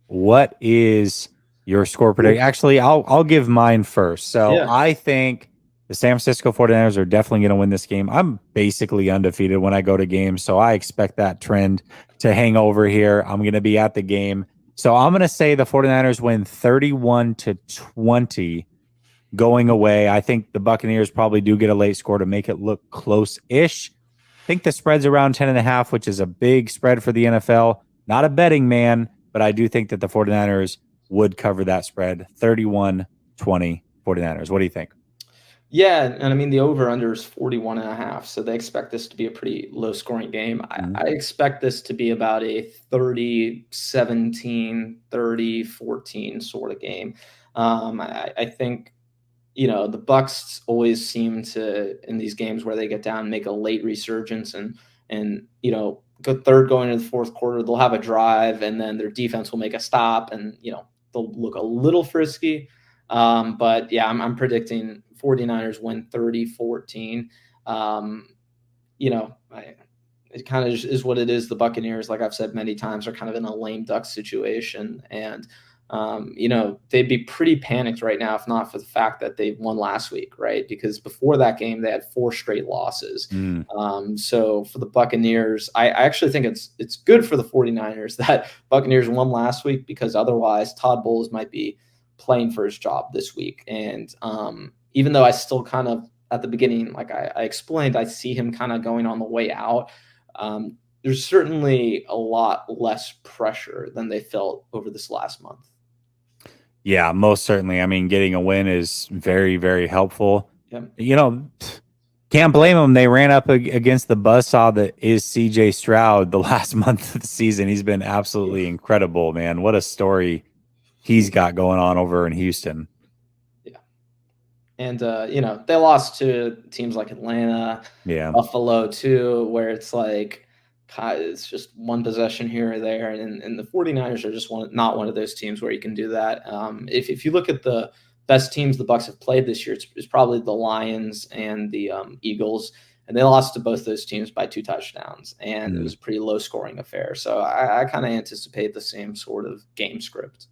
what is your score prediction? Actually, I'll give mine first. So Yeah. I think the San Francisco 49ers are definitely going to win this game. I'm basically undefeated when I go to games, so I expect that trend to hang over here. I'm going to be at the game. So I'm going to say the 49ers win 31-20 going away. I think the Buccaneers probably do get a late score to make it look close-ish. I think the spread's around 10.5, which is a big spread for the NFL. Not a betting man, but I do think that the 49ers would cover that spread. 31-20 49ers. What do you think? Yeah, and I mean the over under is 41 and a half, so they expect this to be a pretty low scoring game. Mhm. I expect this to be about a 30-17, 30-14 sort of game. I think the Bucs always seem to, in these games where they get down, make a late resurgence and go third going into the fourth quarter, they'll have a drive and then their defense will make a stop and they'll look a little frisky. But yeah, I'm predicting 49ers win 30-14. Um, it kind of is what it is. The Buccaneers, like I've said many times, are kind of in a lame duck situation. And they'd be pretty panicked right now if not for the fact that they won last week, right? Because before that game, they had 4 straight losses. Mm. So for the Buccaneers, I actually think it's good for the 49ers that Buccaneers won last week, because otherwise Todd Bowles might be playing for his job this week. And even though I still kind of, at the beginning, like I explained, I see him kind of going on the way out. There's certainly a lot less pressure than they felt over this last month. Yeah, most certainly. I mean, getting a win is very, very helpful. Yep. Can't blame them. They ran up against the buzzsaw that is CJ Stroud the last month of the season. He's been absolutely incredible, man. What a story he's got going on over in Houston. Yeah. And, they lost to teams like Atlanta, Yeah. Buffalo, too, where it's like, God, it's just one possession here or there. And the 49ers are just not one of those teams where you can do that. If you look at the best teams the Bucs have played this year, it's probably the Lions and the Eagles. And they lost to both those teams by 2 touchdowns. And it was a pretty low-scoring affair. So I kind of anticipate the same sort of game script.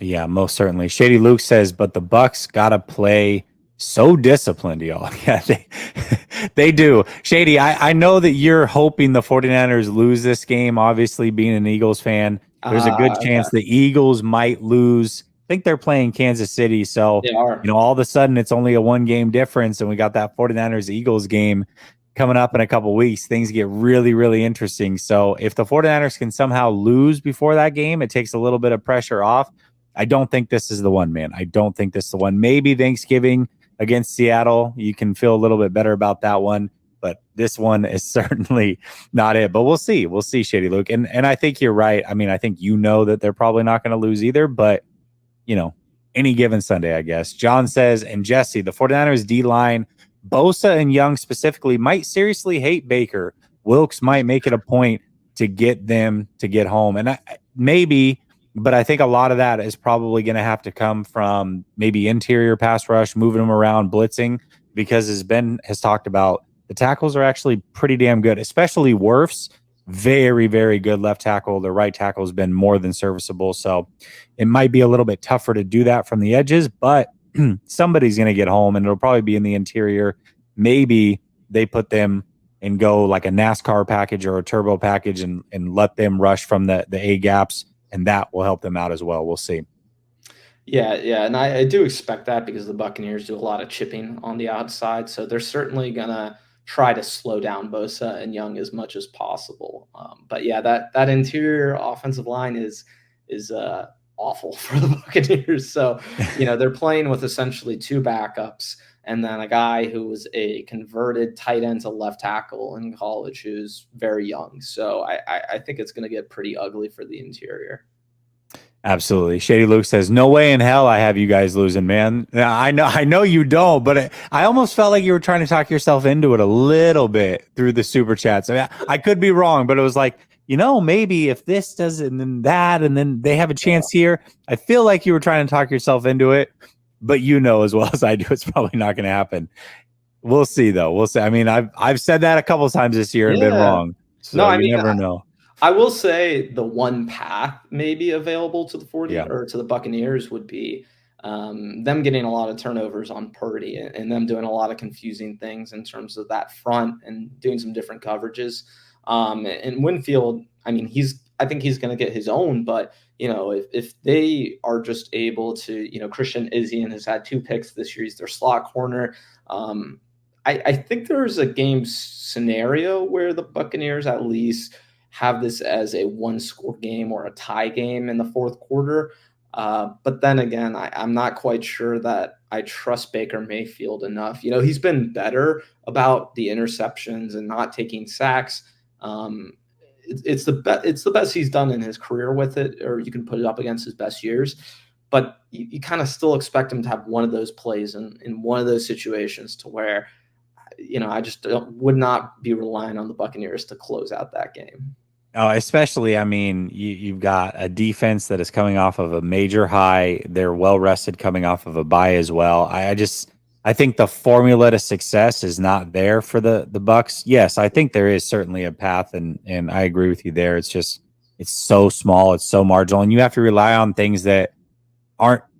Yeah, most certainly. Shady Luke says, but the Bucs gotta play so disciplined, y'all. Yeah, they do. Shady, I know that you're hoping the 49ers lose this game. Obviously, being an Eagles fan, there's a good chance the Eagles might lose. I think they're playing Kansas City. So, They are. all of a sudden it's only a 1-game difference, and we got that 49ers Eagles game coming up in a couple weeks. Things get really, really interesting. So if the 49ers can somehow lose before that game, it takes a little bit of pressure off. I don't think this is the one, man. I don't think this is the one. Maybe Thanksgiving against Seattle, you can feel a little bit better about that one. But this one is certainly not it. But we'll see. We'll see, Shady Luke. And I think you're right. I mean, I think that they're probably not going to lose either. But, any given Sunday, I guess. John says, and Jesse, the 49ers D-line, Bosa and Young specifically, might seriously hate Baker. Wilkes might make it a point to get them to get home. And maybe – but I think a lot of that is probably going to have to come from maybe interior pass rush, moving them around, blitzing, because as Ben has talked about, the tackles are actually pretty damn good, especially Wirfs. Very, very good left tackle. The right tackle has been more than serviceable. So it might be a little bit tougher to do that from the edges, but somebody's going to get home, and it'll probably be in the interior. Maybe they put them and go like a NASCAR package or a turbo package and let them rush from the A gaps, and that will help them out as well. We'll see. Yeah, and I do expect that because the Buccaneers do a lot of chipping on the outside, so they're certainly gonna try to slow down Bosa and Young as much as possible. But yeah, that interior offensive line is awful for the Buccaneers. So they're playing with essentially 2 backups and then a guy who was a converted tight end to left tackle in college who's very young. So I think it's going to get pretty ugly for the interior. Absolutely. Shady Luke says, no way in hell I have you guys losing, man. I know you don't, but I almost felt like you were trying to talk yourself into it a little bit through the super chats. I mean, I could be wrong, but it was like, maybe if this does it and then that, and then they have a chance here. I feel like you were trying to talk yourself into it, but as well as I do, it's probably not going to happen. We'll see, though. We'll see. I mean, I've said that a couple of times this year and been wrong. So no, I mean, never know. I will say the one path maybe available to the 40 Yeah. or to the Buccaneers would be them getting a lot of turnovers on Purdy and them doing a lot of confusing things in terms of that front and doing some different coverages. And Winfield, I mean, I think he's going to get his own, but if they are just able to, Christian Izzian has had 2 picks this year. He's their slot corner. I think there's a game scenario where the Buccaneers at least have this as a 1-score game or a tie game in the fourth quarter. But then again, I'm not quite sure that I trust Baker Mayfield enough. He's been better about the interceptions and not taking sacks. It's the best he's done in his career with it, or you can put it up against his best years. But you kind of still expect him to have one of those plays in one of those situations to where, I just would not be relying on the Buccaneers to close out that game. Oh, especially, I mean, you've got a defense that is coming off of a major high. They're well rested coming off of a bye as well. I think the formula to success is not there for the Bucs. Yes, I think there is certainly a path, and I agree with you there. It's so small, it's so marginal, and you have to rely on things that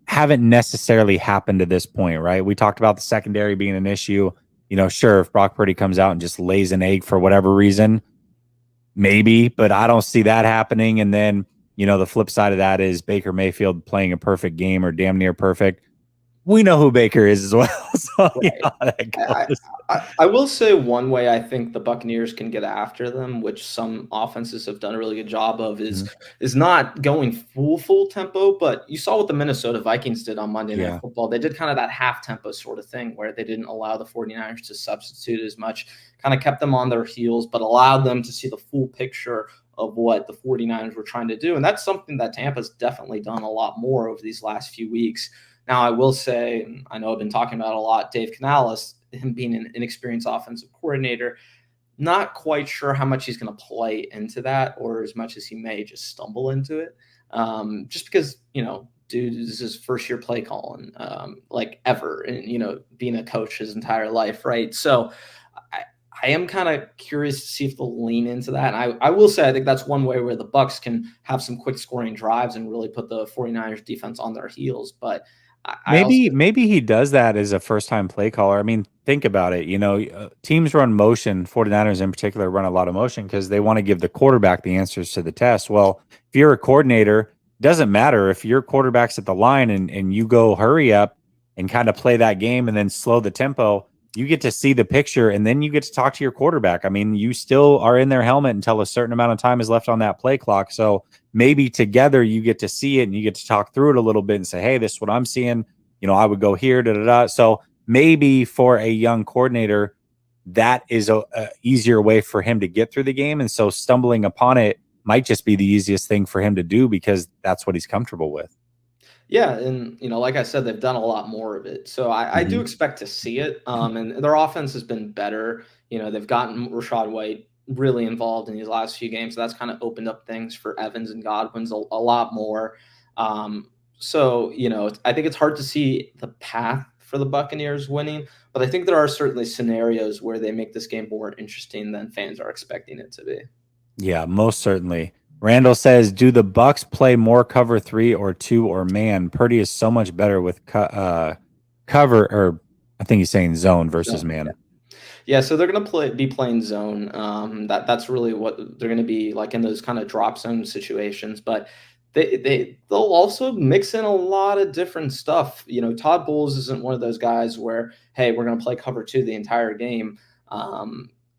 haven't necessarily happened to this point, right? We talked about the secondary being an issue. Sure, if Brock Purdy comes out and just lays an egg for whatever reason, maybe, but I don't see that happening. And then, the flip side of that is Baker Mayfield playing a perfect game or damn near perfect. We know who Baker is as well. So, Right. how that goes. I will say one way I think the Buccaneers can get after them, which some offenses have done a really good job of, is Mhm. is not going full tempo. But you saw what the Minnesota Vikings did on Monday Night Yeah. Football. They did kind of that half tempo sort of thing where they didn't allow the 49ers to substitute as much, kind of kept them on their heels, but allowed them to see the full picture of what the 49ers were trying to do. And that's something that Tampa's definitely done a lot more over these last few weeks. Now, I will say, and I know I've been talking about a lot, Dave Canales, him being an inexperienced offensive coordinator, not quite sure how much he's going to play into that, or as much as he may just stumble into it. Just because, dude, this is his first year play calling, like ever, and, being a coach his entire life, right? So I, I am kind of curious to see if they'll lean into that. And I will say, I think that's one way where the Bucs can have some quick scoring drives and really put the 49ers defense on their heels. But I also, Maybe he does that as a first time play caller. I mean, think about it. Teams run motion, 49ers in particular run a lot of motion because they want to give the quarterback the answers to the test. Well, if you're a coordinator, doesn't matter if your quarterback's at the line and you go hurry up and kind of play that game and then slow the tempo, you get to see the picture and then you get to talk to your quarterback. I mean, you still are in their helmet until a certain amount of time is left on that play clock. So maybe together you get to see it and you get to talk through it a little bit and say, hey, this is what I'm seeing. I would go here, da da da. So maybe for a young coordinator, that is a easier way for him to get through the game. And so stumbling upon it might just be the easiest thing for him to do because that's what he's comfortable with. yeah, and like I said, they've done a lot more of it. So I do Mhm. expect to see it. And their offense has been better. They've gotten Rashad White really involved in these last few games. So that's kind of opened up things for Evans and Godwin's a lot more. So I think it's hard to see the path for the Buccaneers winning, but I think there are certainly scenarios where they make this game more interesting than fans are expecting it to be. Yeah, most certainly. Randall says, "Do the Bucks play more cover 3 or 2 or man? Purdy is so much better with cover, or I think he's saying zone versus So man." yeah, so they're gonna be playing zone. That's really what they're gonna be like in those kind of drop zone situations. But they'll also mix in a lot of different stuff. Todd Bowles isn't one of those guys where, hey, we're gonna play cover 2 the entire game.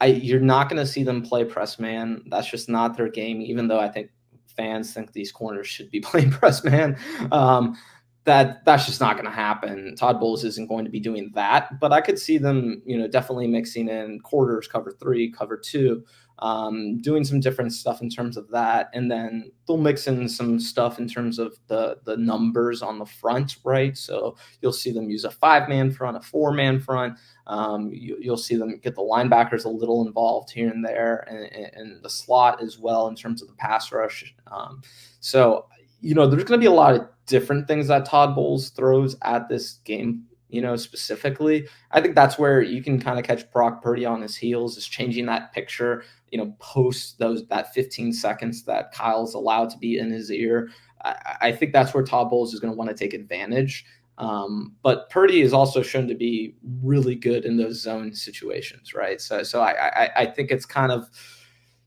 You're not gonna see them play press man. That's just not their game. Even though I think fans think these corners should be playing press man. That's just not going to happen. Todd Bowles isn't going to be doing that, but I could see them, definitely mixing in quarters, cover 3, cover 2, doing some different stuff in terms of that, and then they'll mix in some stuff in terms of the numbers on the front, right? So you'll see them use a 5-man front, a 4-man front. You'll see them get the linebackers a little involved here and there, and the slot as well in terms of the pass rush. So there's going to be a lot of different things that Todd Bowles throws at this game, specifically. I think that's where you can kind of catch Brock Purdy on his heels, is changing that picture, post that 15 seconds that Kyle's allowed to be in his ear. I think that's where Todd Bowles is going to want to take advantage. But Purdy is also shown to be really good in those zone situations, right? So I think it's kind of,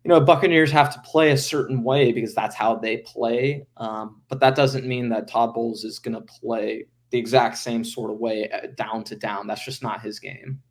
Buccaneers have to play a certain way because that's how they play. But that doesn't mean that Todd Bowles is going to play the exact same sort of way down to down. That's just not his game.